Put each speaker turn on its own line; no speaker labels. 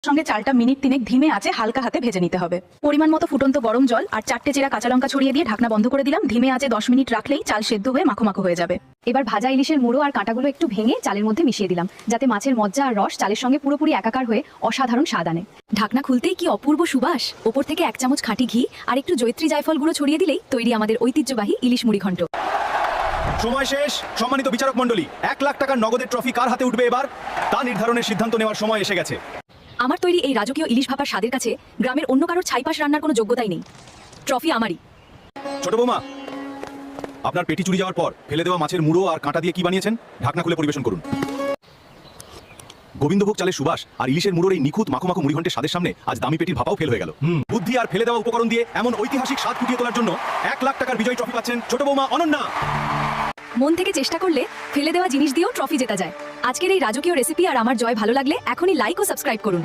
সঙ্গে চালটা মিনিট 3 ধিমে আছে হালকা হাতে ভেজে নিতে হবে। পরিমাণ মতো ফুটন্ত গরম জল আর 4টে চেরা কাঁচা লঙ্কা ছড়িয়ে দিয়ে ঢাকনা বন্ধ করে দিলাম। ধিমে আছে 10 মিনিট রাখলেই চাল সেদ্ধ হয়ে মাখো মাখো হয়ে যাবে।
এবার ভাজা ইলিশের মুড়ো আর কাঁটাগুলো একটু ভেঙে চালের মধ্যে মিশিয়ে দিলাম, যাতে মাছের মজ্জা আর রস চালের সঙ্গে পুরোপুরি একাকার হয়ে অসাধারণ স্বাদ আনে। ঢাকনা খুলতেই কি অপূর্ব সুবাস! ওপর থেকে 1 চামচ খাঁটি ঘি আর একটু জয়িত্রী জায়ফল গুঁড়ো ছড়িয়ে দিলেই তৈরি আমাদের ঐতিহ্যবাহী ইলিশ মুড়ি ঘন্ট।
সময় শেষ। সম্মানিত বিচারক মণ্ডলী, 1 লাখ টাকার নগদের ট্রফি কার হাতে উঠবে এবার তা নির্ধারণের সিদ্ধান্ত নেওয়ার সময় এসে গেছে।
আমার তৈরি এই রাজকীয় ইলিশ ভাপার স্বাদের কাছে গ্রামের অন্য কারোর ছাইপাশ রান্নার কোনো যোগ্যতাই নেই। ট্রফি আমারই।
ছোট বৌমা, আপনার পেটি চুরি যাওয়ার পর ফেলে দেওয়া মাছের মুড়ো আর কাঁটা দিয়ে কি বানিয়েছেন ঢাকনা খুলে পরিবেশন করুন। গোবিন্দভোগ চালের সুবাস আর ইলিশের মুড়োর এই নিখুঁত মাখো মাখো মুড়ি ঘন্টের স্বাদের সামনে আজ দামি পেটির ভাপাও ফেল হয়ে গেল। বুদ্ধি আর ফেলে দেওয়া উপকরণ দিয়ে এমন ঐতিহাসিক স্বাদ ফুটিয়ে তোলার জন্য 1 লাখ টাকার বিজয়ী ট্রফি পাচ্ছেন ছোট বৌমা অনন্যা।
মন থেকে চেষ্টা করলে ফেলে দেওয়া জিনিস দিয়েও ট্রফি জেতা যায়। আজকের এই রাজকীয় রেসিপি আর আমার জয় ভালো লাগলে এখনই লাইক ও সাবস্ক্রাইব করুন।